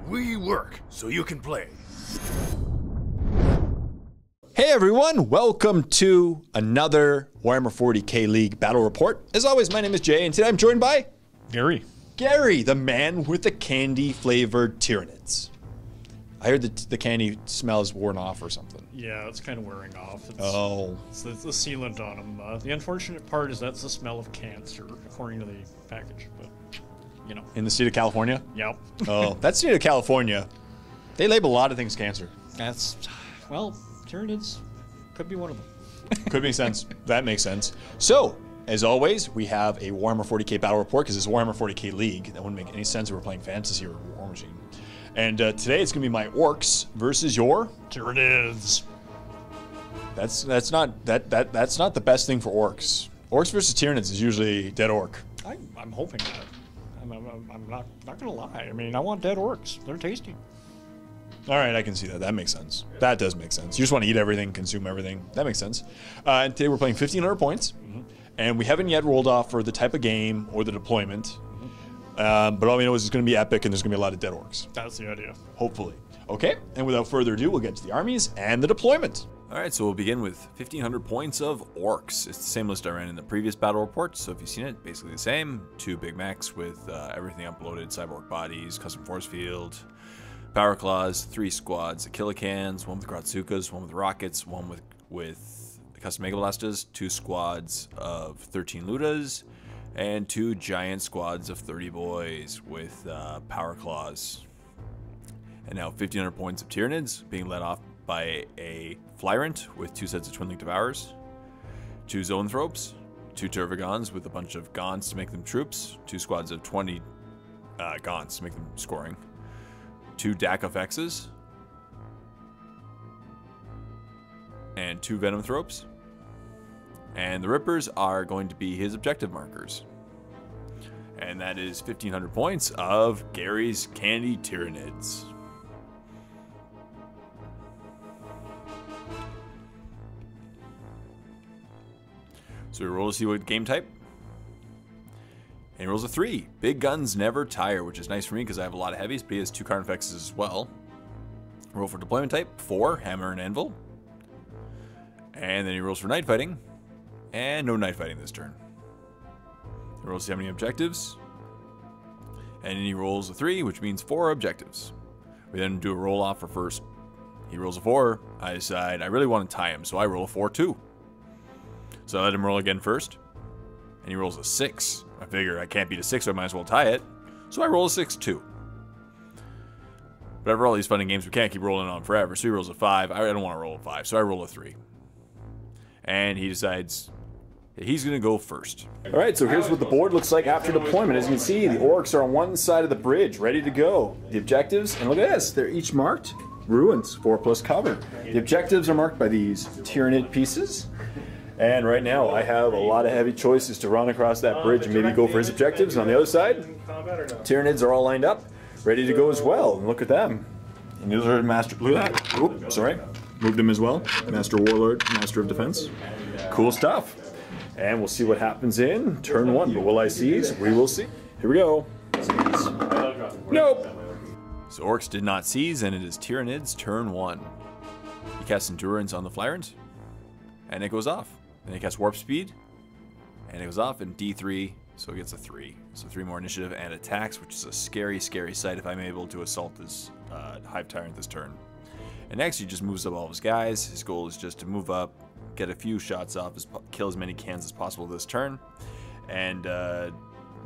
We work so you can play. Hey everyone, welcome to another Warhammer 40k League battle report. As always, my name is Jay, and today I'm joined by Gary. Gary, the man with the candy-flavored Tyranids. I heard the candy smell is worn off or something. Yeah, it's kind of wearing off. It's the sealant on them. The unfortunate part is that's the smell of cancer, according to the package. But you know, in the state of California? Yep. Oh, that state of California, they label a lot of things cancer. That's, well, Tyranids could be one of them. Could make sense. That makes sense. So, as always, we have a Warhammer 40k battle report because it's Warhammer 40k League. That wouldn't make any sense if we're playing Fantasy or War Machine. And today it's going to be my Orks versus your Tyranids. That's not the best thing for Orks. Orks versus Tyranids is usually dead Orc. I'm hoping that. I'm not gonna lie. I mean, I want dead Orcs. They're tasty. All right, I can see that. That makes sense. That does make sense. You just want to eat everything, consume everything. That makes sense. And today we're playing 1,500 points, and we haven't yet rolled off for the type of game or the deployment. But all we know is it's going to be epic, and there's going to be a lot of dead Orcs. That's the idea. Hopefully. Okay, and without further ado, we'll get to the armies and the deployment. All right, so we'll begin with 1,500 points of Orks. It's the same list I ran in the previous battle report, so if you've seen it, basically the same. 2 big mechs with everything uploaded, cyborg bodies, custom force field, power claws, 3 squads, Achillicans, 1 with Grotsukas, 1 with rockets, 1 with custom mega blasters, 2 squads of 13 Ludas, and 2 giant squads of 30 boys with power claws. And now 1,500 points of Tyranids, being led off by a Flyrant with 2 sets of Twin Link Devourers, 2 Zoanthropes, 2 Tervagons with a bunch of Gaunts to make them troops, 2 squads of 20 Gaunts to make them scoring, 2 Dakofexes, and 2 Venomthropes. And the Rippers are going to be his objective markers. And that is 1,500 points of Gary's Candy Tyranids. So we roll to see what game type. And he rolls a 3. Big guns never tire, which is nice for me because I have a lot of heavies, but he has 2 Carnifexes as well. Roll for deployment type, 4, Hammer and Anvil. And then he rolls for night fighting. And no night fighting this turn. He rolls to see how many objectives. And then he rolls a 3, which means 4 objectives. We then do a roll off for first. He rolls a 4. I decide I really want to tie him, so I roll a 4 too. So I let him roll again first. And he rolls a 6. I figure I can't beat a 6, so I might as well tie it. So I roll a 6 too. But after all these fun and games, we can't keep rolling on forever. So he rolls a 5. I don't want to roll a 5, so I roll a 3. And he decides he's going to go first. All right, so here's what the board looks like after deployment. As you can see, the Orks are on one side of the bridge, ready to go. The objectives, and look at this, they're each marked ruins, 4+ cover. The objectives are marked by these Tyranid pieces. And right now, I have a lot of heavy choices to run across that bridge and maybe go for his objectives. And on the other side, Tyranids are all lined up, ready to go as well. And look at them. And those are Master... Look at that. Oop, sorry. Moved him as well. Master Warlord, Master of Defense. Cool stuff. And we'll see what happens in turn 1. But will I seize? We will see. Here we go. Seize. Nope. So Orks did not seize, and it is Tyranids' turn 1. He casts Endurance on the Flyrant, and it goes off. Then he casts Warp Speed, and it goes off in D3, so he gets a 3. So 3 more initiative and attacks, which is a scary, scary sight if I'm able to assault this Hive Tyrant this turn. And next, he just moves up all of his guys. His goal is just to move up, get a few shots off, kill as many cans as possible this turn, and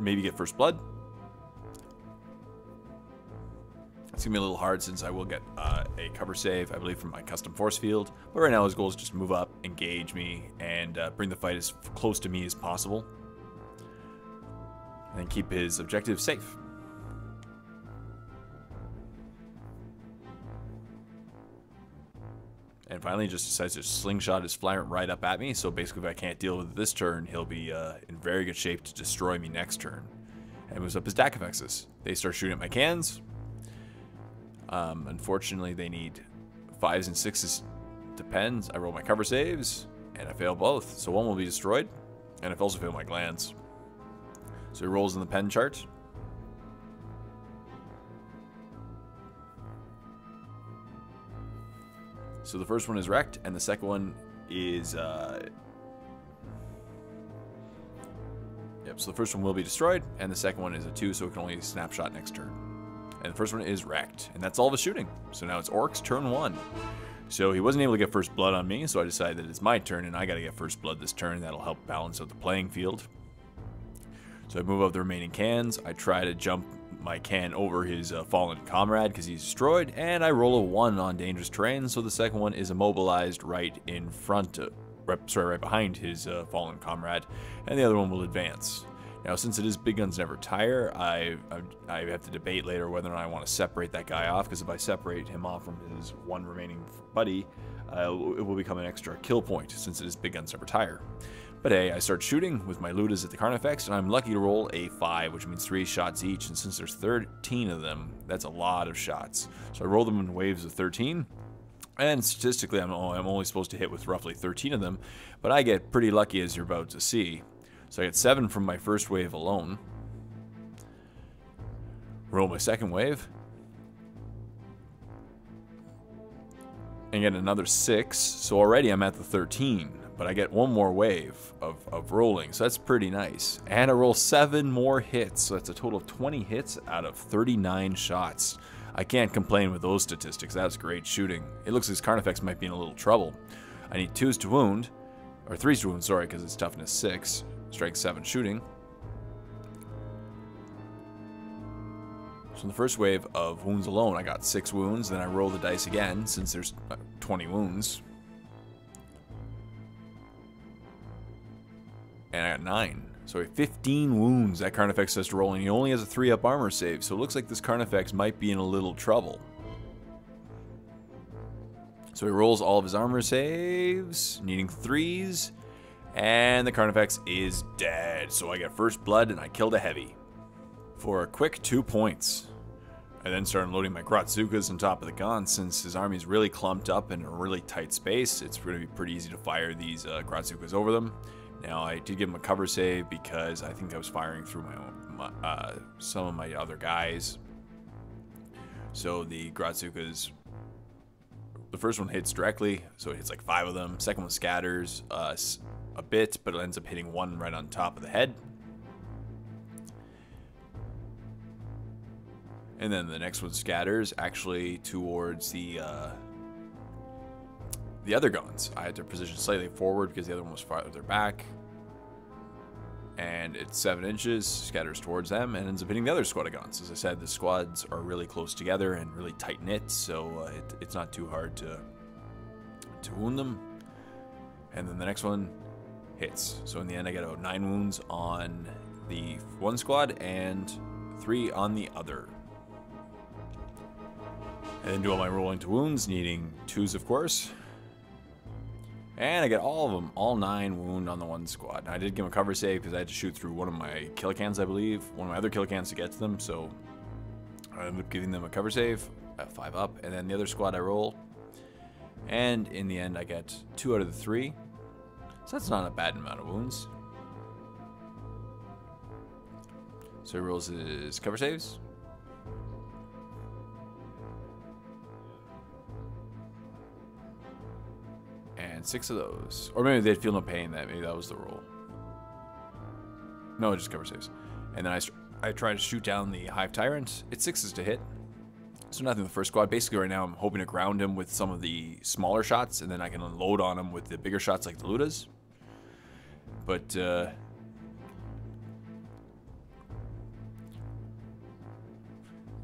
maybe get first blood. It's going to be a little hard since I will get a cover save, I believe, from my custom force field. But right now his goal is just move up, engage me, and bring the fight as close to me as possible. And keep his objective safe. And finally he just decides to slingshot his Flyrant right up at me. So basically if I can't deal with it this turn, he'll be in very good shape to destroy me next turn. And moves up his Dakofexes. They start shooting at my cans. Unfortunately, they need 5s and 6s. Depends. I roll my cover saves, and I fail both. So one will be destroyed, and I've also failed my glands. So he rolls in the pen chart. So the first one is wrecked, and the second one is... Yep, so the first one will be destroyed, and the second one is a 2, so it can only snapshot next turn. And the first one is wrecked, and that's all the shooting. So now it's Orks turn 1. So he wasn't able to get first blood on me, so I decided that it's my turn, and I gotta get first blood this turn. That'll help balance out the playing field. So I move up the remaining cans. I try to jump my can over his fallen comrade because he's destroyed, and I roll a 1 on dangerous terrain, so the second one is immobilized right in front of, right behind his fallen comrade, and the other one will advance. Now, since it is Big Guns Never Tire, I have to debate later whether or not I want to separate that guy off, because if I separate him off from his one remaining buddy, it will become an extra kill point, since it is Big Guns Never Tire. But hey, I start shooting with my Ludas at the Carnifex, and I'm lucky to roll a 5, which means 3 shots each, and since there's 13 of them, that's a lot of shots. So I roll them in waves of 13, and statistically I'm only supposed to hit with roughly 13 of them, but I get pretty lucky, as you're about to see. So I get 7 from my first wave alone. Roll my second wave. And get another 6. So already I'm at the 13. But I get one more wave of rolling. So that's pretty nice. And I roll 7 more hits. So that's a total of 20 hits out of 39 shots. I can't complain with those statistics. That's great shooting. It looks like this Carnifex might be in a little trouble. I need 2s to wound. Or 3s to wound, sorry, because it's toughness 6. Strength 7 shooting. So in the first wave of wounds alone, I got 6 wounds. Then I roll the dice again, since there's 20 wounds. And I got 9. So 15 wounds that Carnifex has to roll, and he only has a 3-up armor save. So it looks like this Carnifex might be in a little trouble. So he rolls all of his armor saves, needing 3s. And the Carnifex is dead. So I get first blood and I killed a heavy. For a quick 2 points. I then started loading my Grotzukas on top of the gun. Since his army is really clumped up in a really tight space, it's going to be pretty easy to fire these Grotzukas over them. Now I did give him a cover save because I think I was firing through some of my other guys. So the Grotzukas, the first one hits directly, so it hits like 5 of them. Second one scatters a bit, but it ends up hitting 1 right on top of the head. And then the next one scatters actually towards the other guns. I had to position slightly forward because the other one was farther back. And it's 7 inches, scatters towards them, and ends up hitting the other squad of guns. As I said, the squads are really close together and really tight-knit, so it's not too hard to wound them. And then the next one hits. So in the end, I get about 9 wounds on the one squad and 3 on the other. And then do all my rolling to wounds, needing 2s, of course. And I get all of them, all 9 wound on the one squad. Now, I did give him a cover save because I had to shoot through one of my kill cans, I believe. One of my other kill cans to get to them, so I ended up giving them a cover save, 5 up. And then the other squad I roll. And in the end, I get 2 out of the 3. So that's not a bad amount of wounds. So he rolls his cover saves. And 6 of those. Or maybe they'd feel no pain. Maybe that was the roll. No, just cover saves. And then I try to shoot down the Hive Tyrant. It's 6s to hit. So nothing in the first squad. Basically right now I'm hoping to ground him with some of the smaller shots, and then I can unload on him with the bigger shots like the Ludas. But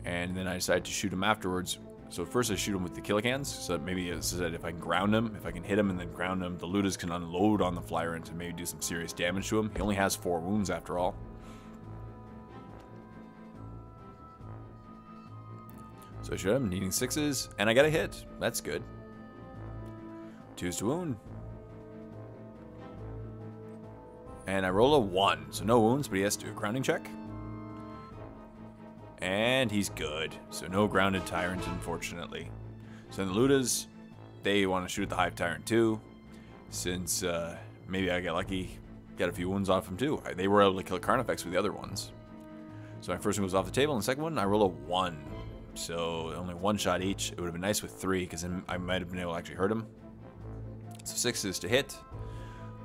and then I decide to shoot him afterwards. So first I shoot him with the killicans, so maybe so that if I can ground him, if I can hit him and then ground him, the Ludas can unload on the Flyrant and maybe do some serious damage to him. He only has 4 wounds after all. So I shoot him, needing 6s, and I got a hit. That's good. 2s to wound. And I roll a 1, so no wounds, but he has to do a grounding check. And he's good. So no grounded Tyrant, unfortunately. So then the Ludas, they want to shoot at the Hive Tyrant too. Since maybe I get lucky, got a few wounds off him too. They were able to kill Carnifex with the other ones. So my first one goes off the table, and the second one, I roll a 1. So only 1 shot each. It would have been nice with 3 because then I might have been able to actually hurt him. So 6 is to hit.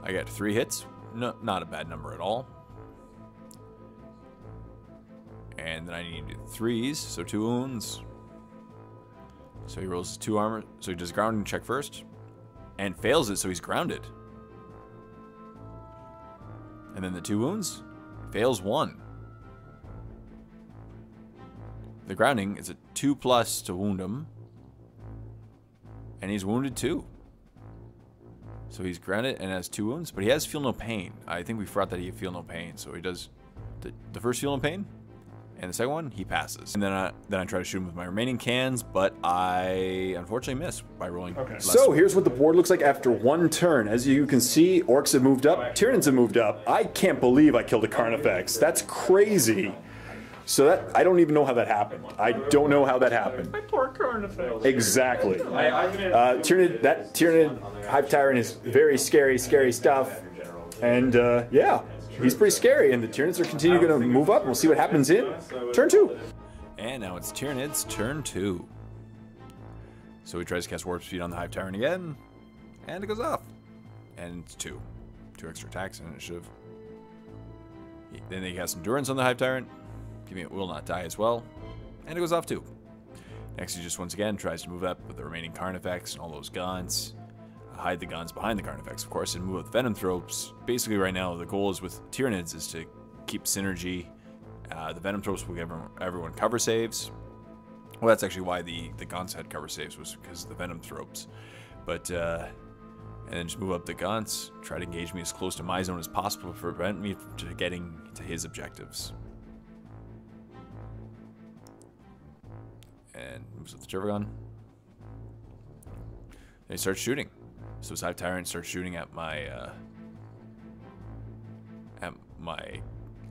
I got 3 hits. No, not a bad number at all. And then I need 3s, so 2 wounds. So he rolls his 2 armor. So he does a grounding check first. And fails it, so he's grounded. And then the 2 wounds. Fails 1. The grounding is a 2+ to wound him. And he's wounded 2. So he's grounded and has 2 wounds. But he has feel no pain. I think we forgot that he feel no pain. So he does the first feel no pain. And the second one, he passes. And then I try to shoot him with my remaining cans, but I unfortunately miss by rolling. Okay. So here's what the board looks like after 1 turn. As you can see, Orks have moved up, Tyranids have moved up. I can't believe I killed a Carnifex. That's crazy. So that, I don't even know how that happened. I don't know how that happened. My poor Carnifex. Exactly. Tyranid Hive Tyrant is very scary stuff. And yeah. He's pretty scary, and the Tyranids are continuing to move up. We'll see what happens in turn 2. And now it's Tyranids turn 2. So he tries to cast Warp Speed on the Hive Tyrant again, and it goes off. And it's 2 extra attacks, and it should have. Then he casts Endurance on the Hive Tyrant, giving it Will Not Die as well, and it goes off too. Next, he just once again tries to move up with the remaining Carnifex and all those guns. Hide the guns behind the Carnifex, of course, and move with Venom Thropes. Basically, right now, the goal is with Tyranids is to keep synergy. The Venom Thropes will give everyone cover saves. Well, that's actually why the Gaunts had cover saves, was because of the Venom Thropes. But, and then just move up the Gaunts, try to engage me as close to my zone as possible to prevent me from getting to his objectives. And moves with the Turbo Gun. Then he starts shooting. So his Hive Tyrant starts shooting at my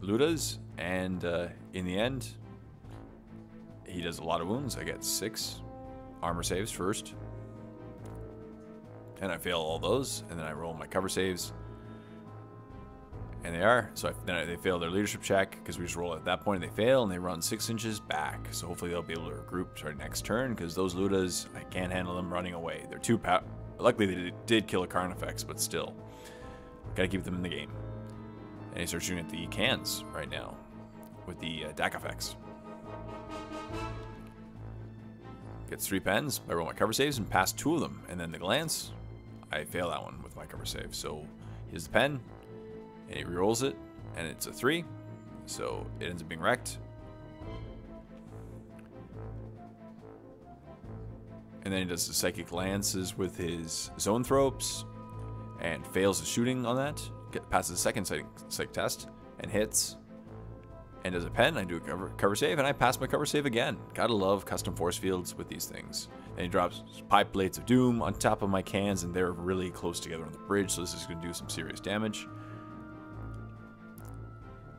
Ludas, and in the end, he does a lot of wounds. I get 6 armor saves first, and I fail all those, and then I roll my cover saves, and they are. So they fail their leadership check because we just roll at that point, and they fail, and they run 6 inches back. So hopefully they'll be able to regroup to our next turn, because those Ludas, I can't handle them running away. They're too powerful. Luckily, they did kill a Carnifex, but still. Gotta keep them in the game. And he starts shooting at the cans right now with the Dakafex. Gets 3 pens. I roll my cover saves and pass 2 of them. And then the glance, I fail that one with my cover save. So he has the pen, and he rerolls it, and it's a 3. So it ends up being wrecked. And then he does the Psychic Lances with his Zone Thropes and fails the shooting on that. Passes the second psych test and hits. And does a pen. I do a cover save, and I pass my cover save again. Gotta love custom force fields with these things. Then he drops Pipe Blades of Doom on top of my cans, and they're really close together on the bridge, so this is going to do some serious damage.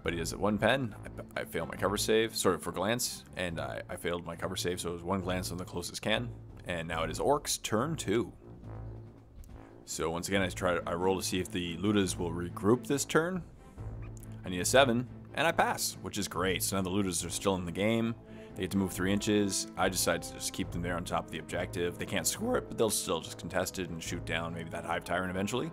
But he does it 1 pen. I fail my cover save, sort of for glance, and I failed my cover save, so it was 1 glance on the closest can. And now it is Orks turn 2. So once again, I roll to see if the Ludas will regroup this turn. I need a 7, and I pass, which is great. So now the Ludas are still in the game. They get to move 3 inches. I decide to just keep them there on top of the objective. They can't score it, but they'll still just contest it and shoot down maybe that Hive Tyrant eventually.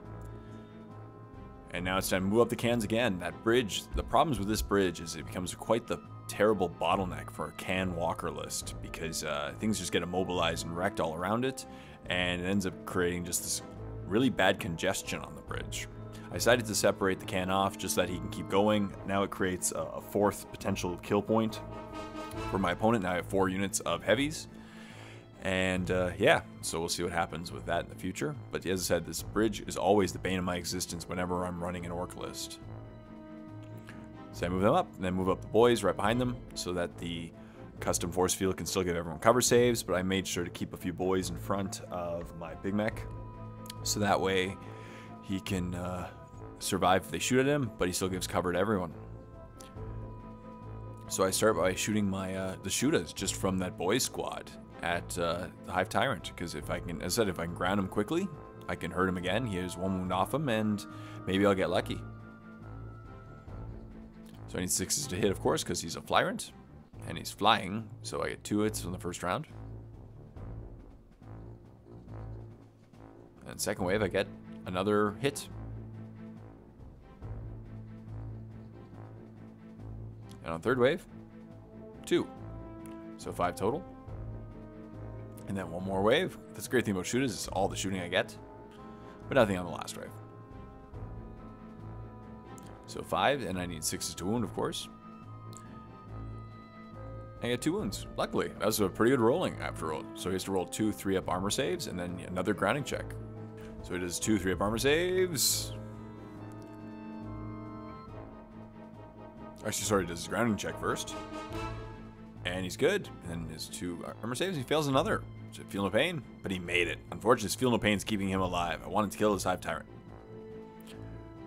And now it's time to move up the cans again. That bridge, the problems with this bridge is it becomes quite the terrible bottleneck for a can walker list, because things just get immobilized and wrecked all around it, and it ends up creating just this really bad congestion on the bridge. I decided to separate the can off just so that he can keep going. Now it creates a 4th potential kill point for my opponent. Now I have 4 units of heavies, and yeah, so we'll see what happens with that in the future. But as I said, this bridge is always the bane of my existence whenever I'm running an Ork list. So I move them up, and then move up the boys right behind them so that the custom force field can still give everyone cover saves, but I made sure to keep a few boys in front of my big mech, so that way he can survive if they shoot at him, but he still gives cover to everyone. So I start by shooting my the Shootas just from that boys squad at the Hive Tyrant, because if I can, as I said, if I can ground him quickly, I can hurt him again. He has 1 wound off him, and maybe I'll get lucky. So I need 6s to hit, of course, because he's a Flyrant. And he's flying, so I get 2 hits on the first round. And second wave, I get another hit. And on third wave, 2. So 5 total. And then one more wave. That's the great thing about shooters, is all the shooting I get. But nothing on the last wave. So 5, and I need 6s to wound, of course. I get 2 wounds. Luckily, that was a pretty good rolling after all. So he has to roll 2 3-up armor saves, and then another grounding check. So he does 2 3-up armor saves. Actually, sorry, he does his grounding check first. And he's good. And then his 2 armor saves, he fails another. So feel no pain, but he made it. Unfortunately, his feel no pain is keeping him alive. I wanted to kill this Hive Tyrant.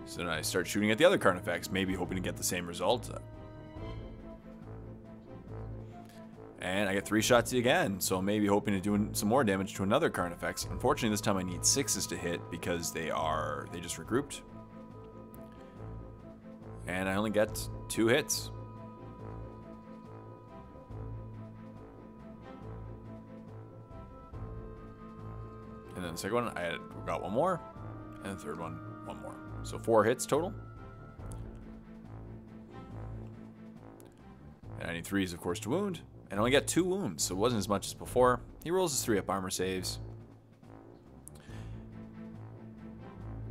So then I start shooting at the other Carnifex, maybe hoping to get the same result. And I get 3 shots again, so maybe hoping to do some more damage to another Carnifex. Unfortunately, this time I need 6s to hit because they just regrouped. And I only get 2 hits. And then the second one, I got 1 more. And the third one, 1 more. So 4 hits total. And I need 3s, of course, to wound. And I only got 2 wounds, so it wasn't as much as before. He rolls his 3-up armor saves.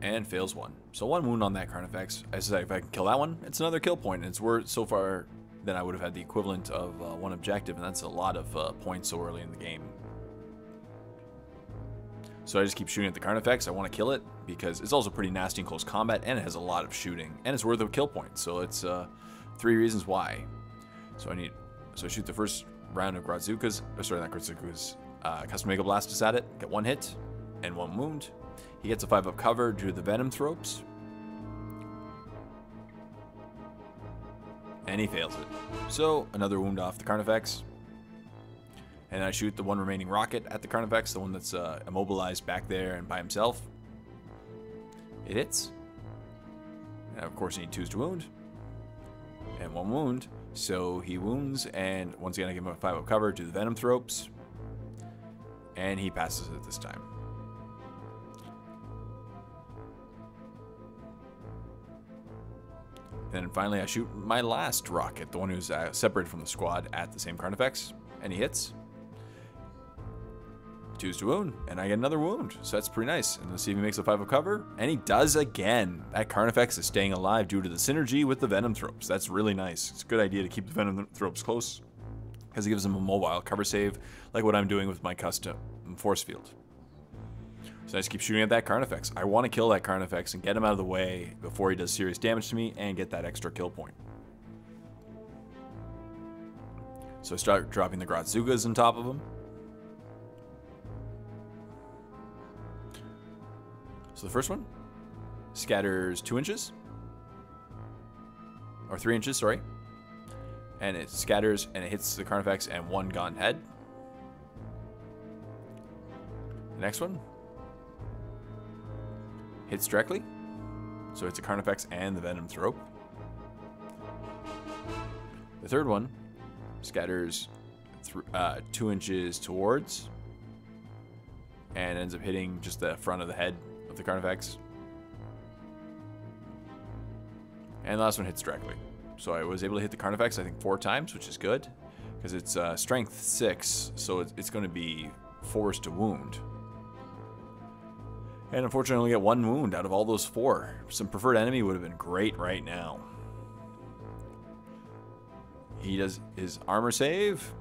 And fails 1. So 1 wound on that Carnifex. I said if I can kill that one, it's another kill point. And it's worth, so far, then I would have had the equivalent of 1 objective. And that's a lot of points so early in the game. So I just keep shooting at the Carnifex. I want to kill it because it's also pretty nasty in close combat. And it has a lot of shooting. And it's worth a kill point. So it's 3 reasons why. So I shoot the first round of Gradzuka's, sorry, not Gradzuka's, custom Mega Blastus at it, get 1 hit and 1 wound. He gets a 5-up cover due to the Venom Thropes. And he fails it. So another wound off the Carnifex. And I shoot the 1 remaining rocket at the Carnifex, the one that's immobilized back there and by himself. It hits. And of course I need 2s to wound. And 1 wound. So he wounds, and once again I give him a 5-up cover to the Venom Thropes. And he passes it this time. And then finally I shoot my last rocket, the one who's separated from the squad, at the same Carnifex. And he hits. 2s to wound, and I get another wound. So that's pretty nice. And let's see if he makes a 5-up cover. And he does again. That Carnifex is staying alive due to the synergy with the Venom Thropes. That's really nice. It's a good idea to keep the Venom Thropes close, because it gives him a mobile cover save, like what I'm doing with my custom force field. So I just keep shooting at that Carnifex. I want to kill that Carnifex and get him out of the way before he does serious damage to me and get that extra kill point. So I start dropping the Gradzukas on top of him. So the first one scatters 2 inches, or 3 inches, sorry, and it scatters and it hits the Carnifex and 1 gone head. The next one hits directly, so it's a Carnifex and the Venom Thrope. The third one scatters 2 inches towards and ends up hitting just the front of the head of the Carnifex. And the last one hits directly. So I was able to hit the Carnifex, I think, 4 times, which is good, because it's strength 6, so it's going to be forced to wound. And unfortunately, I only get 1 wound out of all those 4. Some preferred enemy would have been great right now. He does his armor save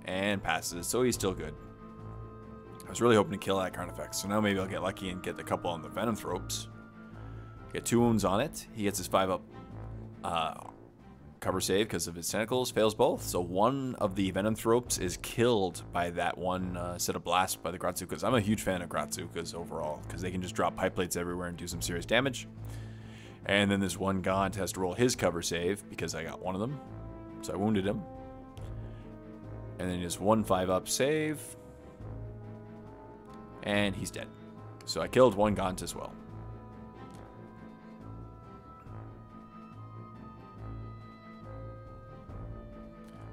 and passes, so he's still good. I was really hoping to kill that Carnifex, so now maybe I'll get lucky and get a couple on the Venom Thropes. Get 2 wounds on it. He gets his 5-up cover save because of his tentacles, fails both. So 1 of the Venom Thropes is killed by that 1 set of blasts by the Gradzukas. I'm a huge fan of Gradzukas overall because they can just drop pipe plates everywhere and do some serious damage. And then this 1 Gaunt has to roll his cover save because I got 1 of them. So I wounded him. And then just 1 5-up save. And he's dead. So I killed 1 Gaunt as well.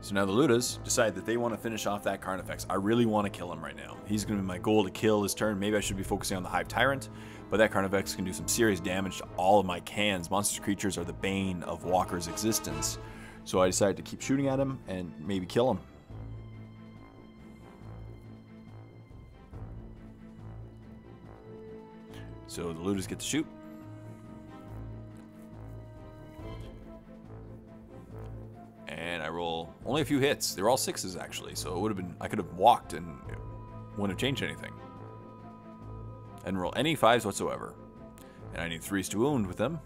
So now the Ludas decide that they want to finish off that Carnifex. I really want to kill him right now. He's going to be my goal to kill this turn. Maybe I should be focusing on the Hive Tyrant, but that Carnifex can do some serious damage to all of my cans. Monster creatures are the bane of Walker's existence. So I decided to keep shooting at him and maybe kill him. So the Ludas get to shoot. And I roll only a few hits. They were all 6s actually, so it would have been, I could have walked and it wouldn't have changed anything. I didn't roll any 5s whatsoever. And I need 3s to wound with them.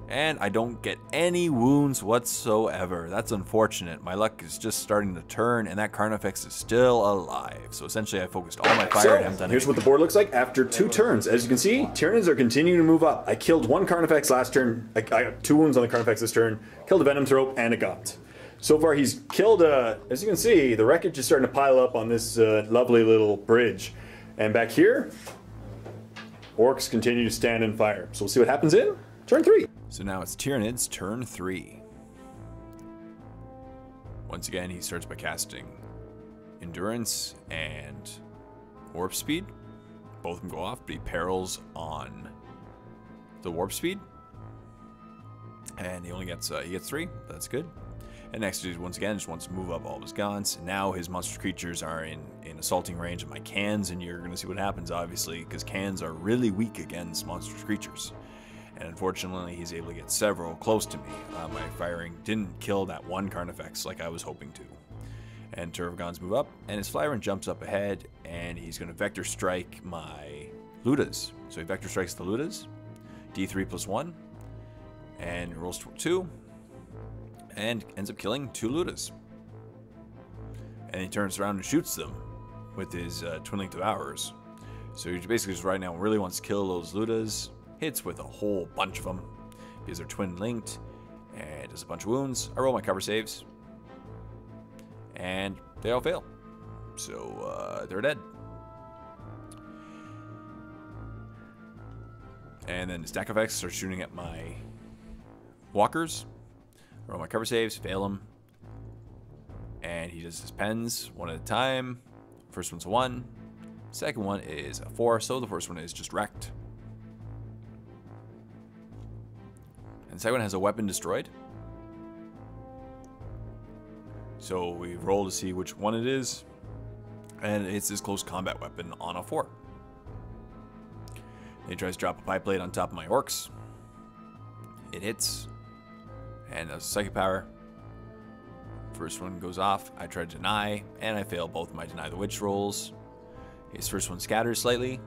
And I don't get any wounds whatsoever. That's unfortunate. My luck is just starting to turn, and that Carnifex is still alive. So essentially I focused all my fire and haven't done here's anything. what the board looks like after 2 turns. As you can see, Tyranids are continuing to move up. I killed 1 Carnifex last turn. I got 2 wounds on the Carnifex this turn. Killed a Venom Throat and a Gaunt. So far he's killed, as you can see, the wreckage is starting to pile up on this lovely little bridge. And back here, Orks continue to stand and fire. So we'll see what happens in turn 3. So now it's Tyranids turn 3. Once again, he starts by casting Endurance and Warp Speed. Both of them go off, but he perils on the Warp Speed. And he only gets, he gets 3. That's good. And next, he once again just wants to move up all of his gaunts. Now his monster creatures are in assaulting range of my cans, and you're going to see what happens, obviously, because cans are really weak against monster creatures. And unfortunately, he's able to get several close to me. My firing didn't kill that 1 Carnifex like I was hoping to. And Turvagons move up, and his Flyrant jumps up ahead, and he's going to Vector Strike my Ludas. So he Vector Strikes the Ludas, D3 plus 1, and rolls 2. And ends up killing 2 Ludas. And he turns around and shoots them with his Twin-Link Devourers. So he basically just right now really wants to kill those Ludas. Hits with a whole bunch of them because they're twin-linked. And does a bunch of wounds. I roll my cover saves. And they all fail. So they're dead. And then Stack Effects starts shooting at my walkers. Roll my cover saves, fail him. And he does his pens one at a time. First one's a 1. Second one is a 4, so the first one is just wrecked. And the second one has a weapon destroyed. So we roll to see which one it is. And it's his close combat weapon on a 4. He tries to drop a pipe blade on top of my Orks. It hits. And as Psychic Power, first one goes off. I try to deny, and I fail both my Deny the Witch rolls. His first one scatters slightly.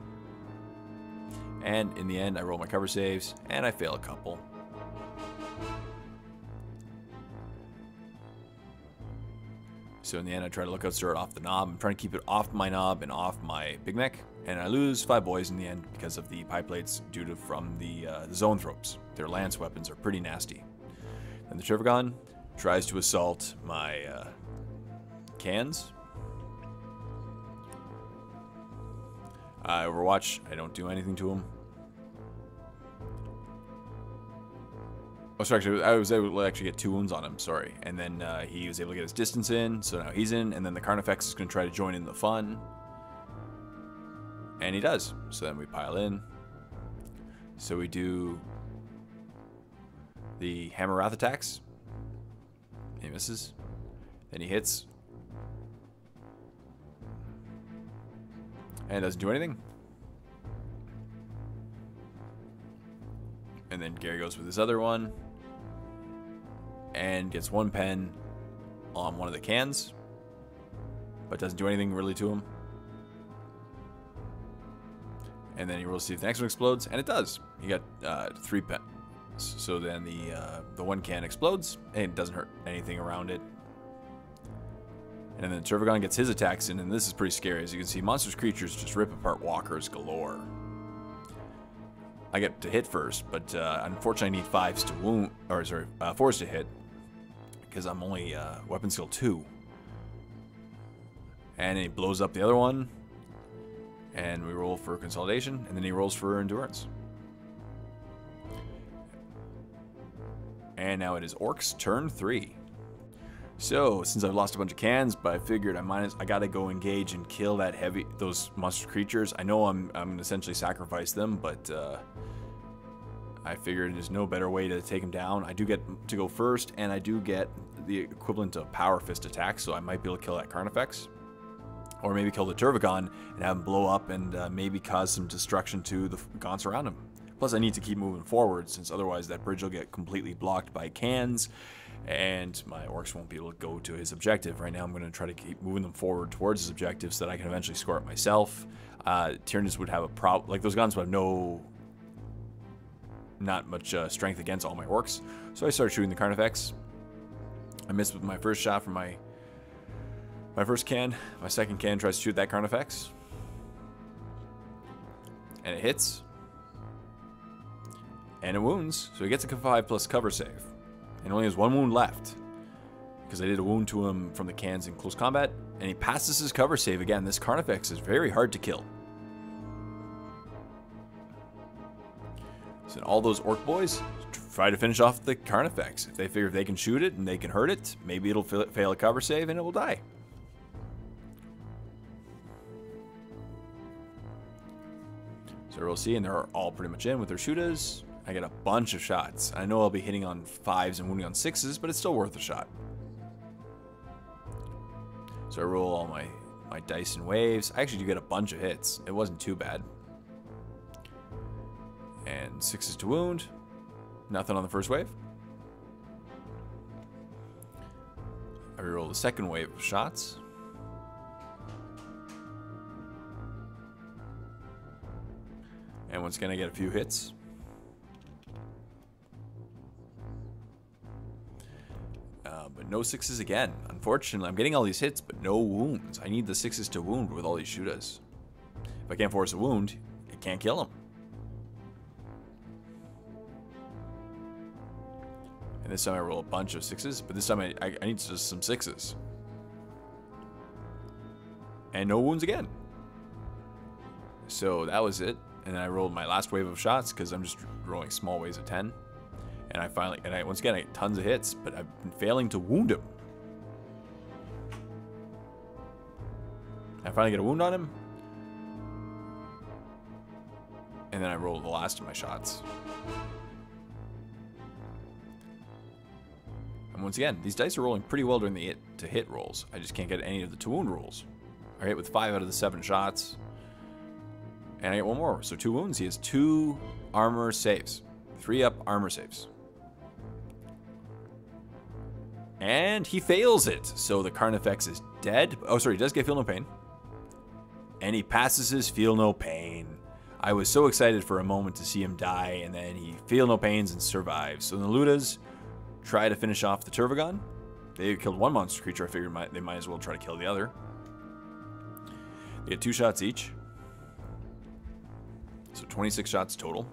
And in the end, I roll my cover saves, and I fail a couple. So in the end, I try to look out Start off the knob. I'm trying to keep it off my knob and off my Big Mech. And I lose 5 boys in the end because of the pipe blades from the Zone Thropes. Their lance weapons are pretty nasty. And the Trivagon tries to assault my cans. Overwatch, I don't do anything to him. Oh, sorry, actually, I was able to actually get 2 wounds on him, sorry. And then he was able to get his distance in, so now he's in. And then the Carnifex is going to try to join in the fun. And he does. So then we pile in. So we do the Hammer Wrath attacks. He misses. Then he hits. And doesn't do anything. And then Gary goes with his other one. And gets 1 pen on one of the cans. But doesn't do anything really to him. And then he rolls to see if the next one explodes. And it does. He got 3 pen. So then the 1 can explodes, and it doesn't hurt anything around it. And then Turvagon gets his attacks in, and this is pretty scary. As you can see, monsters creatures just rip apart walkers galore. I get to hit first, but unfortunately I need 5s to wound, or sorry, 4s to hit, because I'm only weapon skill 2. And he blows up the other one, and we roll for consolidation, and then he rolls for endurance. And now it is Orks turn 3. So, since I've lost a bunch of cans, but I figured I gotta go engage and kill those monster creatures. I know I'm gonna essentially sacrifice them, but I figured there's no better way to take them down. I do get to go first, and I do get the equivalent of Power Fist attack, so I might be able to kill that Carnifex. Or maybe kill the Turvagon and have him blow up and maybe cause some destruction to the Gaunts around him. Plus, I need to keep moving forward, since otherwise that bridge will get completely blocked by cans, and my Orks won't be able to go to his objective. Right now, I'm going to try to keep moving them forward towards his objective so that I can eventually score it myself. Tyranids would have a problem. Like, those Gaunts would have not much strength against all my Orks. So I started shooting the Carnifex. I missed with my first shot from my first can. My second can tries to shoot that Carnifex. And it hits. And it wounds. So he gets a 5+ cover save. And only has 1 wound left. Because I did a wound to him from the cans in close combat. And he passes his cover save again. This Carnifex is very hard to kill. So all those Ork boys try to finish off the Carnifex. If they figure if they can shoot it and they can hurt it, maybe it'll fail a cover save and it will die. So we'll see, and they're all pretty much in with their shooters. I get a bunch of shots. I know I'll be hitting on 5s and wounding on 6s, but it's still worth a shot. So I roll all my dice and waves. I actually do get a bunch of hits. It wasn't too bad. And 6s to wound. Nothing on the first wave. I reroll the second wave of shots. And once again, I get a few hits. But no 6s again. Unfortunately, I'm getting all these hits, but no wounds. I need the 6s to wound with all these shooters. If I can't force a wound, I can't kill him. And this time I roll a bunch of 6s, but this time I need just some 6s. And no wounds again. So that was it. And then I rolled my last wave of shots because I'm just rolling small waves of 10. And once again, I get tons of hits, but I've been failing to wound him. I finally get a wound on him. And then I roll the last of my shots. And once again, these dice are rolling pretty well during the hit rolls. I just can't get any of the to wound rolls. I hit with 5 out of the 7 shots. And I get 1 more. So 2 wounds. He has 2 armor saves. 3 up armor saves. And he fails it. So the Carnifex is dead. Oh, sorry. He does get feel no pain. And he passes his feel no pain. I was so excited for a moment to see him die. And then he feel no pains and survives. So the Ludas try to finish off the Turvagon. They killed 1 monster creature. I figured they might as well try to kill the other. They get 2 shots each. So 26 shots total.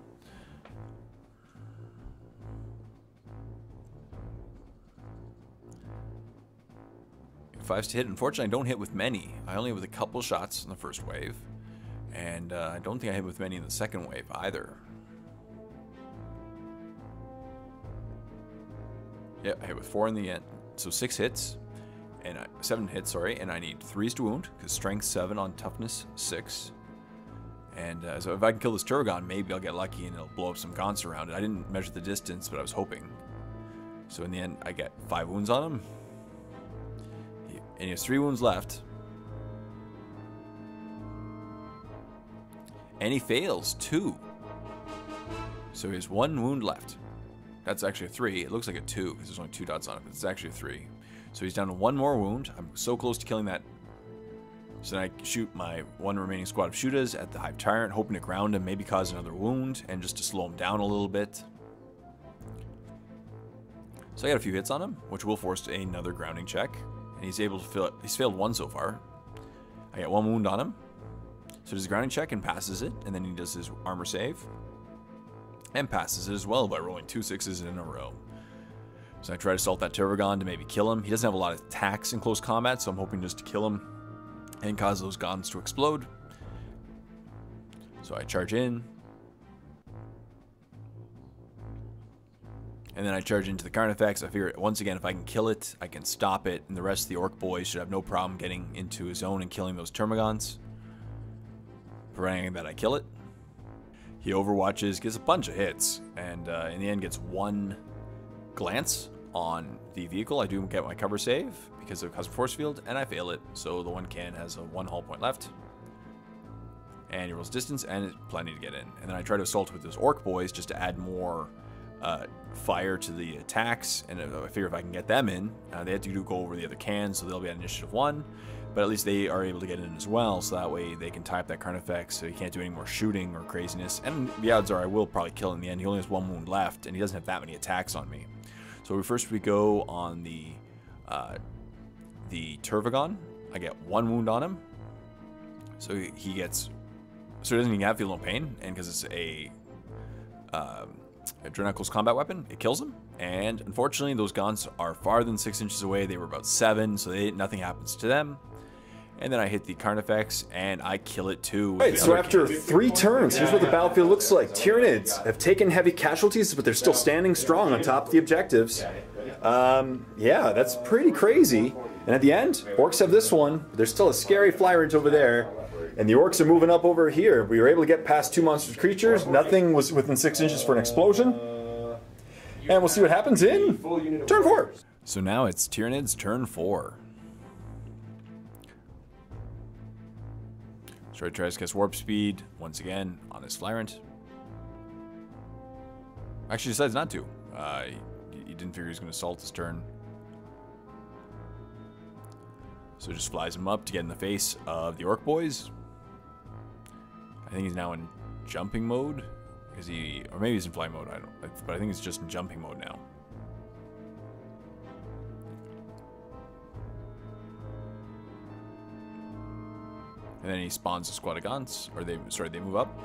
Fives to hit. Unfortunately, I don't hit with many. I only hit with a couple shots in the first wave. And I don't think I hit with many in the second wave either. Yeah, I hit with 4 in the end. So 6 hits. And 7 hits, sorry. And I need 3s to wound, because strength 7 on toughness 6. And so if I can kill this Turvagon, maybe I'll get lucky and it'll blow up some Gaunts around it. I didn't measure the distance, but I was hoping. So in the end, I get 5 wounds on him. And he has 3 wounds left. And he fails 2. So he has 1 wound left. That's actually a 3. It looks like a 2 because there's only 2 dots on it, but it's actually a 3. So he's down to 1 more wound. I'm so close to killing that. So then I shoot my 1 remaining squad of shooters at the Hive Tyrant, hoping to ground him, maybe cause another wound, and just to slow him down a little bit. So I got a few hits on him, which will force another grounding check. And he's able to fill it. He's failed 1 so far. I got 1 wound on him. So does a grounding check and passes it, and then he does his armor save. And passes it as well by rolling 2 6s in a row. So I try to assault that Turvagon to maybe kill him. He doesn't have a lot of attacks in close combat, so I'm hoping just to kill him and cause those Gaunts to explode. So I charge in. And then I charge into the Carnifex. I figure, once again, if I can kill it, I can stop it, and the rest of the Orc boys should have no problem getting into his zone and killing those Termagants, providing that I kill it. He overwatches, gets a bunch of hits, and in the end gets one glance on the vehicle. I do get my cover save because of Custom Force Field, and I fail it, so the one can has a 1 hull point left. And he rolls distance, and it's plenty to get in. And then I try to assault with those Orc boys just to add more fire to the attacks, and I figure if I can get them in, they have to go over the other cans, so they'll be at initiative 1, but at least they are able to get in as well, so that way they can tie up that Carnifex, so he can't do any more shooting or craziness, and the odds are I will probably kill him in the end. He only has 1 wound left, and he doesn't have that many attacks on me. So first we go on the Tervagon. I get 1 wound on him, so he gets, so he doesn't even feel no pain, and because it's a Dreadnough's combat weapon, it kills him. And unfortunately, those Gaunts are farther than 6 inches away. They were about 7, so nothing happens to them. And then I hit the Carnifex, and I kill it too. Right, so after 3 turns, here's what the battlefield looks like. Tyranids have taken heavy casualties, but they're still standing strong on top of the objectives. Yeah, that's pretty crazy. And at the end, Orcs have this one, but there's still a scary Flyrant over there. And the Orcs are moving up over here. We were able to get past 2 monstrous creatures. Nothing was within 6 inches for an explosion. And we'll see what happens in turn 4. So now it's Tyranids turn 4. So he tries to cast Warp Speed once again on his Flyrant. Actually decides not to. He didn't figure he was going to assault this turn. So just flies him up to get in the face of the Orc boys. I think he's now in jumping mode. Is he, or maybe he's in fly mode, I don't, but I think he's just in jumping mode now. And then he spawns a squad of Gaunts, or they move up.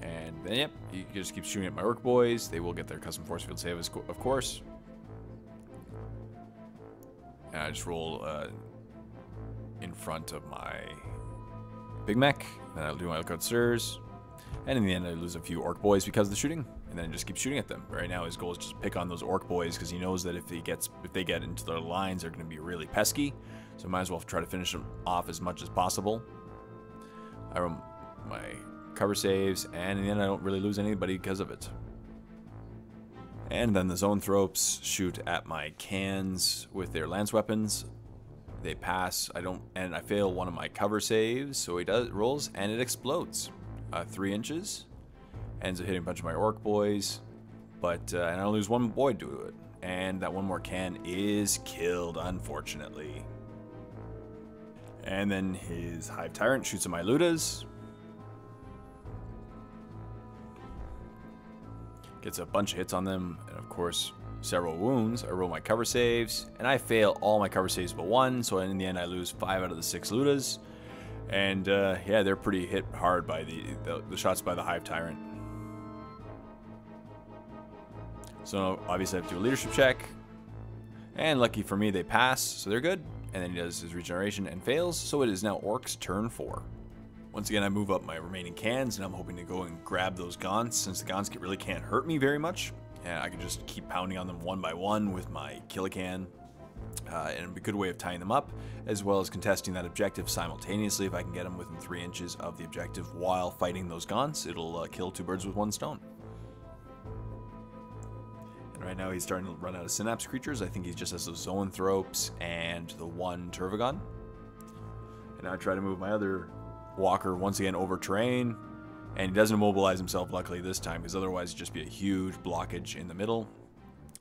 And then, yep, he just keeps shooting at my Orc boys. They will get their custom force field save, of course. And I just roll in front of my Big Mech. Then I'll do my Lookout Stirs. And in the end, I lose a few Orc boys because of the shooting. And then I just keep shooting at them. Right now, his goal is just to pick on those Orc boys because he knows that if they get into their lines, they're going to be really pesky. So I might as well try to finish them off as much as possible. I roll my cover saves, and in the end, I don't really lose anybody because of it. And then the Zoanthropes shoot at my cans with their lance weapons. They pass. And I fail one of my cover saves, so he rolls, and it explodes. 3 inches. Ends up hitting a bunch of my Orc boys, and I lose 1 boy to it. And that 1 more can is killed, unfortunately. And then his Hive Tyrant shoots at my Ludas. Gets a bunch of hits on them, and of course, several wounds. I roll my cover saves, and I fail all my cover saves but 1, so in the end I lose 5 out of the 6 Ludas. And yeah, they're pretty hit hard by the shots by the Hive Tyrant. So obviously I have to do a leadership check. And lucky for me, they pass, so they're good. And then he does his regeneration and fails, so it is now Orcs turn 4. Once again, I move up my remaining cans, and I'm hoping to go and grab those Gaunts, since the Gaunts really can't hurt me very much. And I can just keep pounding on them 1 by 1 with my Killacan. And a good way of tying them up, as well as contesting that objective simultaneously. If I can get them within 3 inches of the objective while fighting those Gaunts, it'll kill 2 birds with 1 stone. And right now he's starting to run out of Synapse creatures. I think he just has those Zoanthropes and the 1 Tervagon. And now I try to move my other Walker once again over terrain, and he doesn't immobilize himself luckily this time, because otherwise it'd just be a huge blockage in the middle.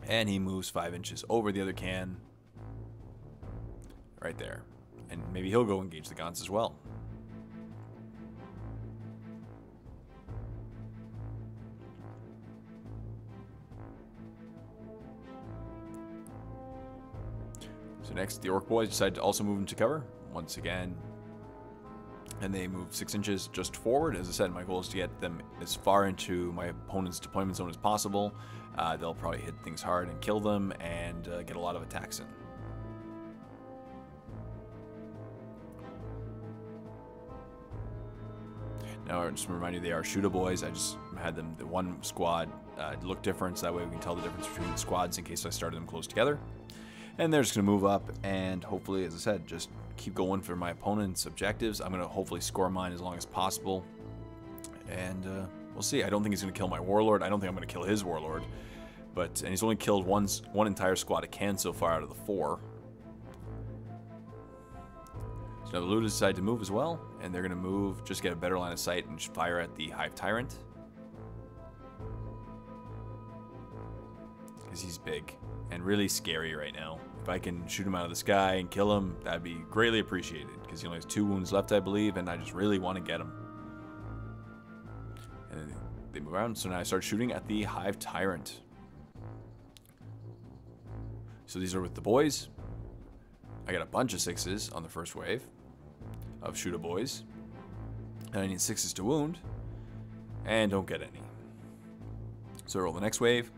And he moves 5 inches over the other can right there, and maybe he'll go engage the Gaunts as well. So next, the Orc boys decide to also move into cover once again. And they move 6 inches just forward. As I said, my goal is to get them as far into my opponent's deployment zone as possible. They'll probably hit things hard and kill them, and get a lot of attacks in. Now, just to remind you, they are Shooter Boys. I just had them, the one squad, look different, so that way we can tell the difference between the squads in case I started them close together. And they're just going to move up and hopefully, as I said, just keep going for my opponent's objectives. I'm going to hopefully score mine as long as possible. And we'll see. I don't think he's going to kill my Warlord. I don't think I'm going to kill his Warlord. And he's only killed one entire squad of cans so far out of the 4. So now the looters decide to move as well, and they're going to move, just get a better line of sight and fire at the Hive Tyrant. Because he's big and really scary right now. If I can shoot him out of the sky and kill him, that'd be greatly appreciated. Because he only has 2 wounds left, I believe, and I just really want to get him. And then they move around, so now I start shooting at the Hive Tyrant. So these are with the boys. I got a bunch of 6s on the first wave of Shooter Boys. And I need 6s to wound. And don't get any. So I roll the next wave.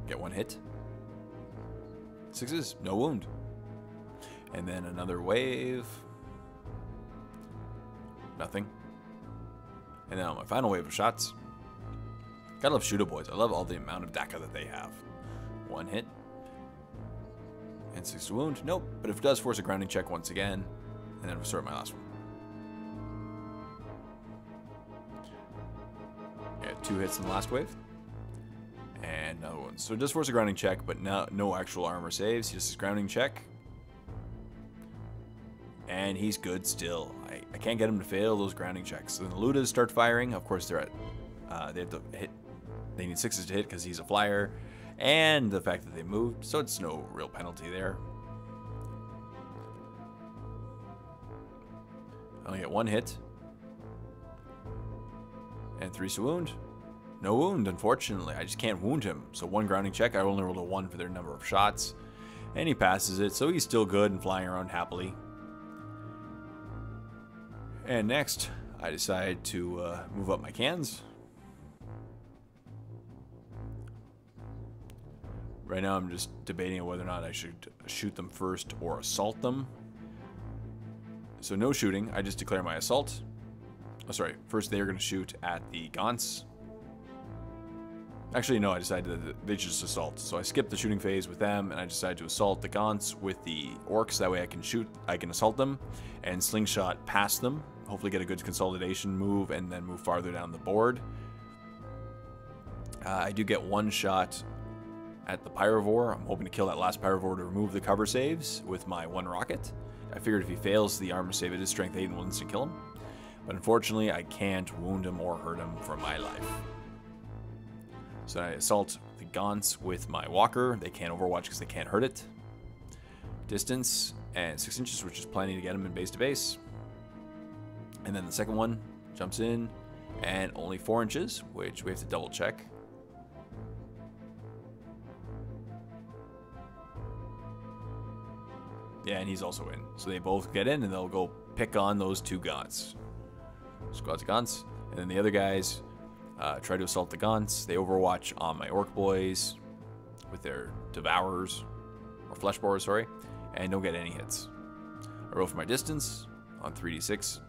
Get 1 hit. 6s, no wound. And then another wave. Nothing. And now my final wave of shots. Gotta love Shooter Boys. I love all the amount of DACA that they have. 1 hit. And 6 to wound. Nope. But if it does, force a grounding check once again. And then restart my last one. Yeah, 2 hits in the last wave. And another one. So it does force a grounding check, but no actual armor saves. He just does grounding check. And he's good still. I can't get him to fail those grounding checks. So then the Ludas start firing. Of course, they're at... they have to hit. They need 6s to hit because he's a flyer. And the fact that they moved, so it's no real penalty there. I only get 1 hit. And 3 to wound. No wound, unfortunately. I just can't wound him. So 1 grounding check. I only rolled a 1 for their number of shots. And he passes it, so he's still good and flying around happily. And next, I decide to move up my cans. Right now I'm just debating whether or not I should shoot them first or assault them. So no shooting, I just declare my assault. Oh, sorry, first they are going to shoot at the Gaunts. Actually, no, I decided that they should just assault. So I skipped the shooting phase with them, and I decided to assault the Gaunts with the Orks. That way I can assault them and slingshot past them. Hopefully get a good consolidation move and then move farther down the board. I do get 1 shot at the Pyrovore. I'm hoping to kill that last Pyrovore to remove the cover saves with my 1 rocket. I figured if he fails the armor save, it is strength 8 and will instant kill him. But unfortunately, I can't wound him or hurt him for my life. So I assault the Gaunts with my Walker. They can't overwatch because they can't hurt it. Distance and 6 inches, which is plenty to get him in base to base. And then the second one jumps in and only 4 inches, which we have to double check. Yeah, and he's also in. So they both get in and they'll go pick on those 2 Gaunts. Squads of Gaunts. And then the other guys try to assault the Gaunts. They overwatch on my Ork Boys with their Devourers, or Flesh Borers, sorry, and don't get any hits. I roll for my distance on 3d6.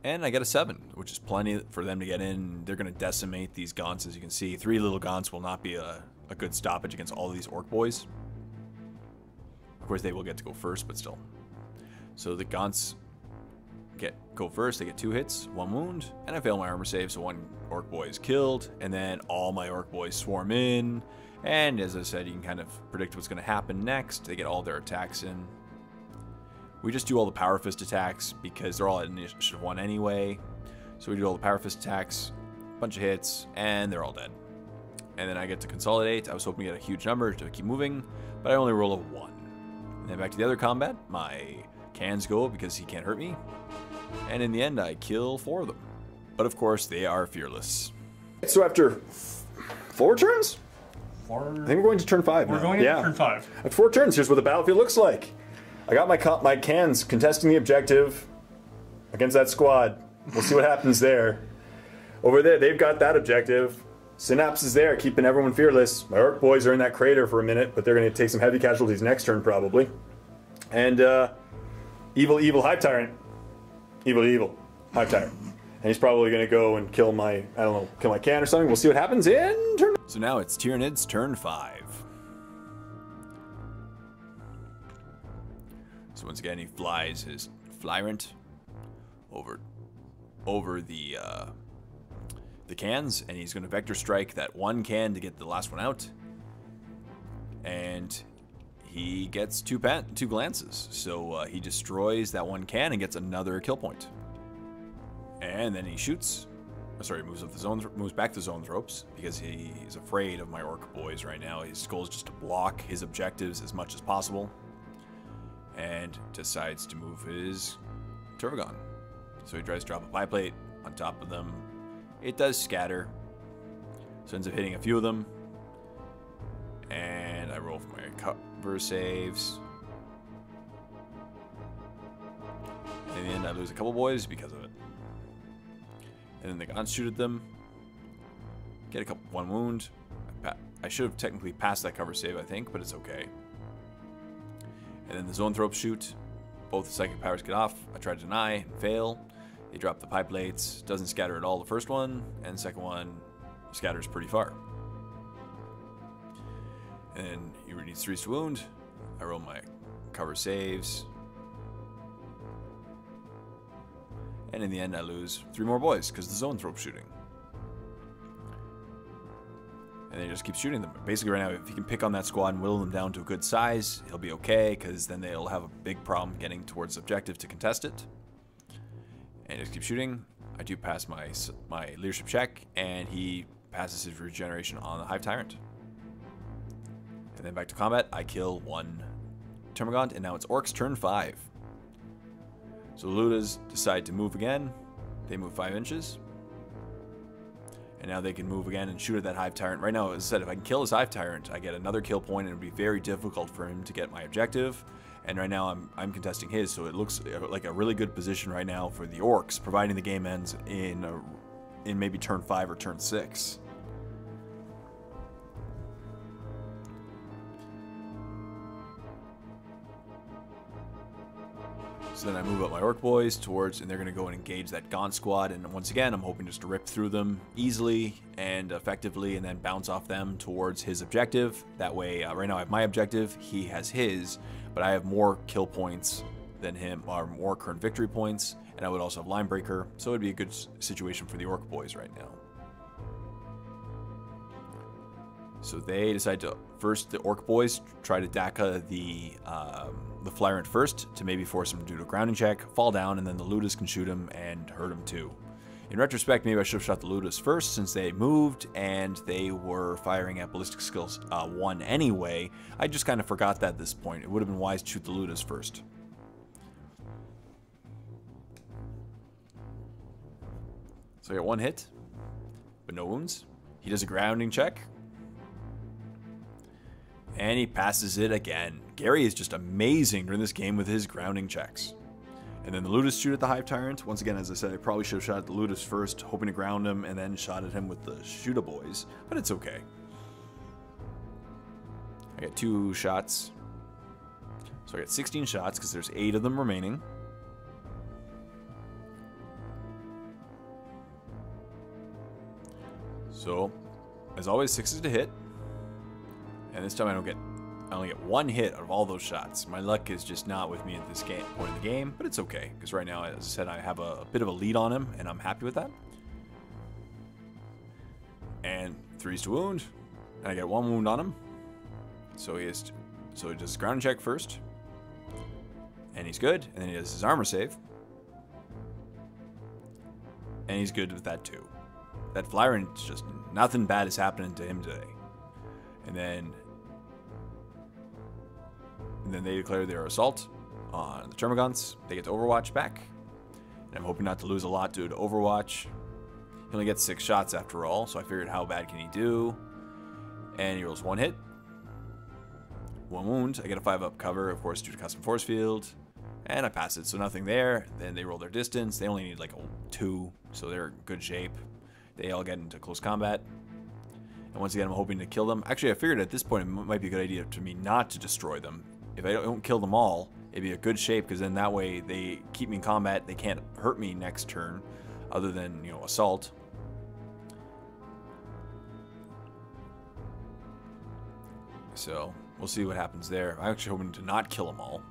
And I get a 7, which is plenty for them to get in. They're going to decimate these Gaunts, as you can see. 3 little Gaunts will not be a good stoppage against all of these Ork Boys. Of course, they will get to go first, but still. So the Gaunts go first. They get 2 hits, 1 wound, and I fail my armor save, so 1 Ork Boy is killed. And then all my Ork Boys swarm in. And as I said, you can kind of predict what's going to happen next. They get all their attacks in. We just do all the Power Fist attacks because they're all at initiative 1 anyway. So we do all the Power Fist attacks, bunch of hits, and they're all dead. And then I get to consolidate. I was hoping to get a huge number to keep moving, but I only roll a 1. And then back to the other combat. My cans go because he can't hurt me. And in the end, I kill 4 of them. But of course, they are fearless. So after 4 turns? 4? I think we're going to turn 5 We're now. going into turn 5. At 4 turns, here's what the battlefield looks like. I got my cans contesting the objective against that squad. We'll see what happens there. Over there, they've got that objective. Synapse is there, keeping everyone fearless. My Ork Boys are in that crater for a minute, but they're going to take some heavy casualties next turn, probably. And evil Hive Tyrant. Evil Hive Tyrant. And he's probably going to go and kill my, I don't know, kill my can or something. We'll see what happens in turn. So now it's Tyranids turn 5. So once again, he flies his Flyrant over the cans, and he's going to vector strike that one can to get the last one out. And he gets two glances, so he destroys that one can and gets another kill point. And then he shoots. Sorry, moves back to zone ropes because he is afraid of my orc boys right now. His goal is just to block his objectives as much as possible, and decides to move his Turvagon. So he tries to drop a pie plate on top of them. It does scatter, so ends up hitting a few of them. And I roll for my cover saves. And in the end, I lose a couple boys because of it. And then the guns shoot at them. Get one wound. I should have technically passed that cover save, I think, but it's okay. And then the zone thrope shoot. Both the psychic powers get off. I try to deny and fail. They drop the pipe plates. Doesn't scatter at all the first one, and the second one scatters pretty far. And then he needs 3 to wound. I roll my cover saves. And in the end, I lose 3 more boys because the zone thrope shooting. And they just keep shooting them. Basically, right now, if he can pick on that squad and whittle them down to a good size, he'll be okay, because then they'll have a big problem getting towards the objective to contest it. And just keep shooting. I do pass my leadership check, and he passes his regeneration on the Hive Tyrant. And then back to combat, I kill 1 Termagant, and now it's Orcs turn 5. So the Ludas decide to move again. They move 5 inches. And now they can move again and shoot at that Hive Tyrant. Right now, as I said, if I can kill this Hive Tyrant, I get another kill point, and it would be very difficult for him to get my objective. And right now, I'm contesting his, so it looks like a really good position right now for the Orcs, providing the game ends in maybe turn 5 or turn 6. So then I move up my Orc boys towards, and they're going to go and engage that Gaunt squad. And once again, I'm hoping just to rip through them easily and effectively, and then bounce off them towards his objective. That way, right now I have my objective, he has his, but I have more kill points than him, or more current victory points, and I would also have Line Breaker, so it would be a good situation for the Orc boys right now. So they decide to, first the Orc boys try to Daka the Flyrant first to maybe force him to do a grounding check, fall down, and then the Ludas can shoot him and hurt him too. In retrospect, maybe I should have shot the Ludas first since they moved and they were firing at ballistic skills 1 anyway. I just kind of forgot that at this point. It would have been wise to shoot the Ludas first. So I got 1 hit, but no wounds. He does a grounding check. And he passes it again. Gary is just amazing during this game with his grounding checks. And then the Ludas shoot at the Hive Tyrant. Once again, as I said, I probably should have shot at the Ludas first, hoping to ground him, and then shot at him with the Shoota boys. But it's okay. I got 2 shots. So I got 16 shots, because there's 8 of them remaining. So, as always, 6 to hit. And this time I only get 1 hit out of all those shots. My luck is just not with me at this point in the game, but it's okay, because right now, as I said, I have a bit of a lead on him, and I'm happy with that. And 3s to wound, and I get 1 wound on him. So he does his ground check first, and he's good. And then he does his armor save, and he's good with that too. That Flyrant, just nothing bad is happening to him today. And then they declare their assault on the Termagants. They get to Overwatch back. And I'm hoping not to lose a lot due to Overwatch. He only gets 6 shots after all, so I figured how bad can he do. And he rolls 1 hit. 1 wound. I get a 5-up cover, of course, due to custom force field. And I pass it, so nothing there. Then they roll their distance. They only need like a 2, so they're in good shape. They all get into close combat. And once again, I'm hoping to kill them. Actually, I figured at this point it might be a good idea to me not to destroy them. If I don't kill them all, it'd be a good shape, because then that way they keep me in combat. They can't hurt me next turn, other than, you know, assault. So we'll see what happens there. I'm actually hoping to not kill them all.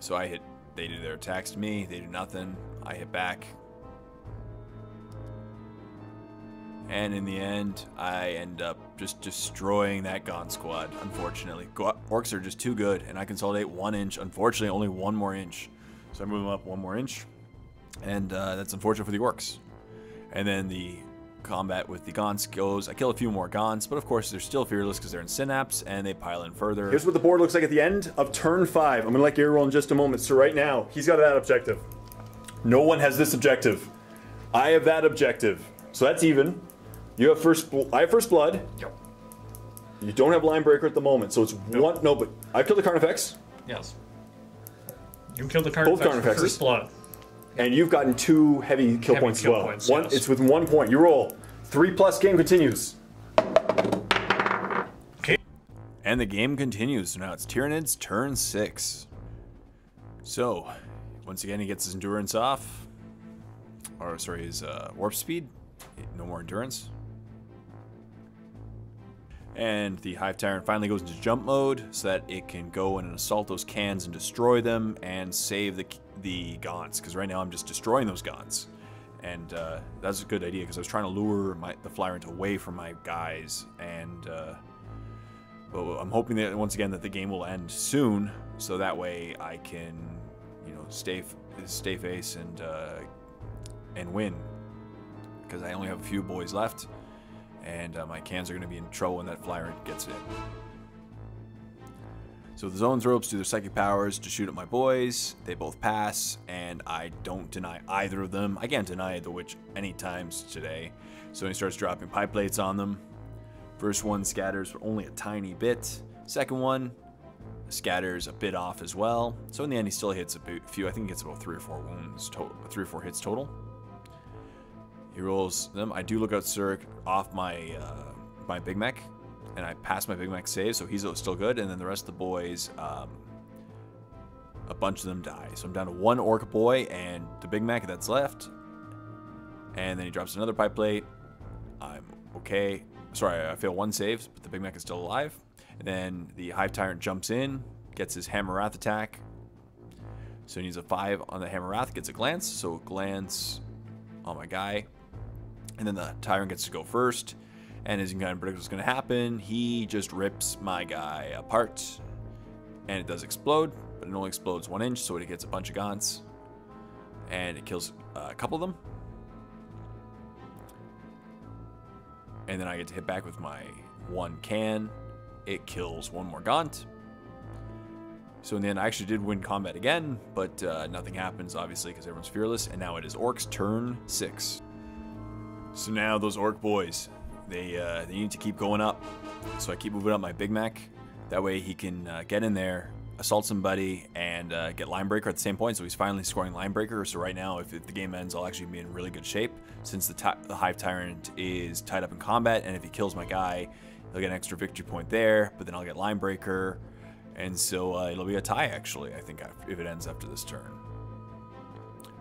So I hit, they do their attacks to me, they do nothing, I hit back. And in the end, I end up just destroying that Gaunt squad, unfortunately. Orks are just too good, and I consolidate 1 inch. Unfortunately, only 1 more inch. So I move them up 1 more inch, and that's unfortunate for the Orks. And then the combat with the Gaunts goes, I kill a few more Gaunts, but of course they're still fearless because they're in Synapse, and they pile in further. Here's what the board looks like at the end of turn 5. I'm going to let Gary roll in just a moment. So right now, he's got that objective. No one has this objective. I have that objective. So that's even. You have I have first blood. Yep. You don't have line breaker at the moment, so it's one. No, but I've killed the Carnifex. Yes. You killed the Carnifex for first blood. And you've gotten 2 heavy kill points as well. Yes. It's with 1 point. You roll. 3+, game continues. Okay. And the game continues. So now it's Tyranids turn 6. So once again, he gets his endurance off. Or sorry, his warp speed. No more endurance. And the Hive Tyrant finally goes into jump mode so that it can go in and assault those cans and destroy them and save the Gaunts. Because right now I'm just destroying those Gaunts. And that's a good idea, because I was trying to lure the Flyrant away from my guys. And but I'm hoping that once again that the game will end soon, so that way I can, you know, stay face and win. Because I only have a few boys left. And my cans are going to be in trouble when that Flyrant gets in. So the Zones ropes do their psychic powers to shoot at my boys. They both pass, and I don't deny either of them. I can't deny the Witch any times today. So he starts dropping pipe plates on them. First one scatters only a tiny bit. Second one scatters a bit off as well. So in the end, he still hits a few. I think he gets about 3 or 4 wounds total, 3 or 4 hits total. He rolls them. I do look out Zerg off my my Big Mech, and I pass my Big Mech save, so he's still good. And then the rest of the boys, a bunch of them die. So I'm down to 1 Orc boy and the Big Mech that's left. And then he drops another pipe plate. I'm okay. Sorry, I fail 1 save, but the Big Mech is still alive. And then the Hive Tyrant jumps in, gets his Hammer Wrath attack. So he needs a 5 on the Hammer Wrath, gets a glance. So glance on my guy. And then the Tyrant gets to go first. And as you can kind of predict what's going to happen, he just rips my guy apart. And it does explode, but it only explodes 1 inch, so it gets a bunch of Gaunts. And it kills a couple of them. And then I get to hit back with my 1 can. It kills 1 more Gaunt. So in the end, I actually did win combat again, but nothing happens, obviously, because everyone's fearless. And now it is Orcs turn 6. So now those Orc boys, they need to keep going up. So I keep moving up my Big Mac. That way he can get in there, assault somebody, and get Line Breaker at the same point. So he's finally scoring Line Breaker. So right now, if the game ends, I'll actually be in really good shape, since the Hive Tyrant is tied up in combat. And if he kills my guy, he'll get an extra victory point there, but then I'll get Line Breaker. And so it'll be a tie, actually, I think, if it ends after this turn.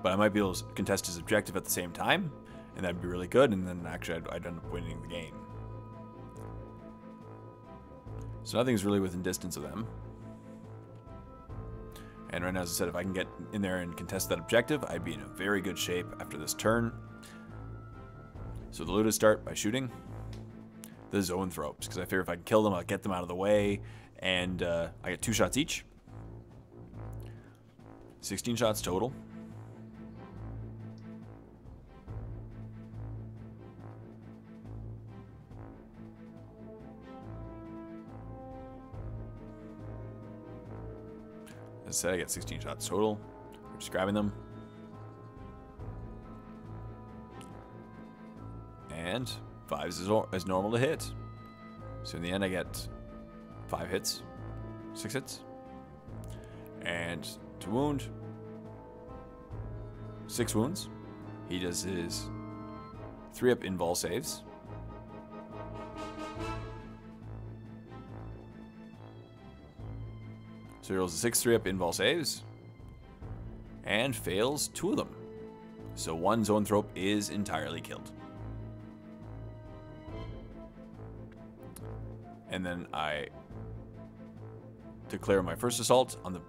But I might be able to contest his objective at the same time, and that'd be really good, and then actually I'd end up winning the game. So nothing's really within distance of them. And right now, as I said, if I can get in there and contest that objective, I'd be in a very good shape after this turn. So the Ludas start by shooting the Zoanthropes, because I figure if I can kill them, I'll get them out of the way, and I get 2 shots each. 16 shots total. As I said, I get 16 shots total. We're just grabbing them. And 5 is normal to hit. So in the end, I get 5 hits, 6 hits, and 2 wound, 6 wounds. He does his 3-up invul saves. So he rolls a 6-3 up invul saves. And fails 2 of them. So 1 Zoanthrope is entirely killed. And then I declare my first assault on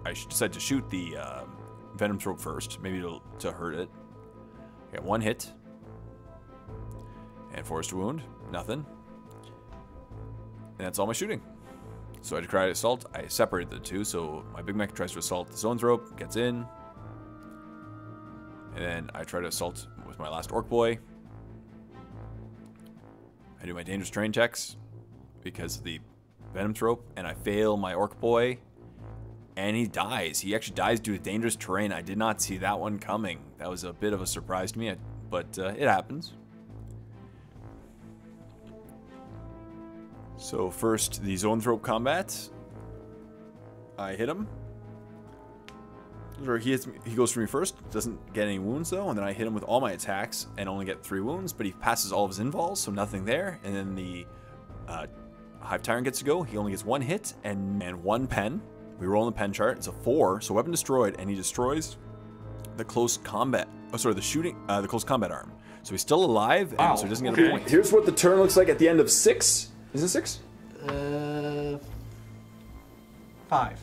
I decide to shoot the Venom Thrope first, maybe to hurt it. I got 1 hit. And forced wound, nothing. And that's all my shooting. So I declared assault. I separated the 2, so my Big Mech tries to assault the Zoanthrope, gets in. And then I try to assault with my last Orc Boy. I do my dangerous terrain checks because of the Venom Thrope, and I fail my Orc Boy. And he dies. He actually dies due to dangerous terrain. I did not see that one coming. That was a bit of a surprise to me, but it happens. So first, the Zoanthrope combat. I hit him. Or he goes for me first. Doesn't get any wounds though, and then I hit him with all my attacks and only get 3 wounds. But he passes all of his invuls, so nothing there. And then the Hive Tyrant gets to go. He only gets 1 hit and 1 pen. We roll in the pen chart. It's a 4, so weapon destroyed, and he destroys the close combat. Oh, sorry, the close combat arm. So he's still alive, and so he doesn't get a point. Here's what the turn looks like at the end of 6. Is it 6? 5.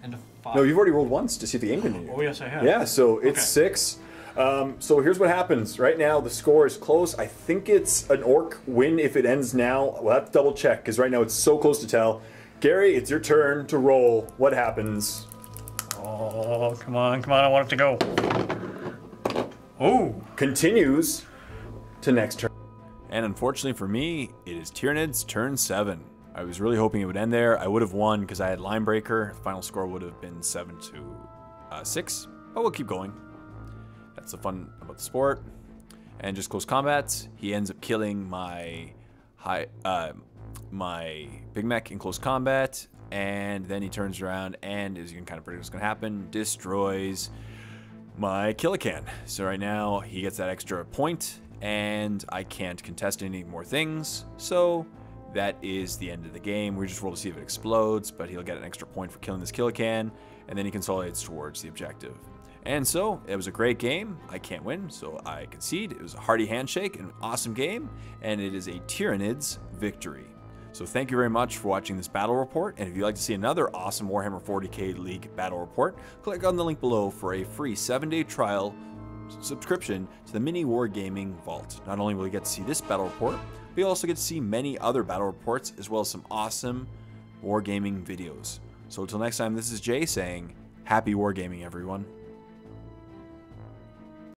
End of 5. No, you've already rolled once to see if the Inkman in you. Oh, yes, I have. Yeah, so it's 6. So here's what happens. Right now, the score is close. I think it's an Orc win if it ends now. We'll have to double check, because right now it's so close to tell. Gary, it's your turn to roll. What happens? Oh, come on, I want it to go. Oh! Continues to next turn. And unfortunately for me, it is Tyranids turn 7. I was really hoping it would end there. I would have won because I had Linebreaker. The final score would have been 7-6. But we'll keep going. That's the fun about the sport. And just close combat. He ends up killing my my Big Mech in close combat. And then he turns around and, as you can kind of predict what's going to happen, destroys my Killican. So right now, he gets that extra point. And I can't contest any more things, so that is the end of the game. We just roll to see if it explodes, but he'll get an extra point for killing this Killican, and then he consolidates towards the objective. And so, it was a great game. I can't win, so I concede. It was a hearty handshake, an awesome game, and it is a Tyranids victory. So thank you very much for watching this battle report, and if you'd like to see another awesome Warhammer 40k League battle report, click on the link below for a free 7-day trial subscription to the MiniWarGaming Vault. Not only will you get to see this battle report, but you'll also get to see many other battle reports as well as some awesome wargaming videos. So until next time, this is Jay saying, happy wargaming everyone.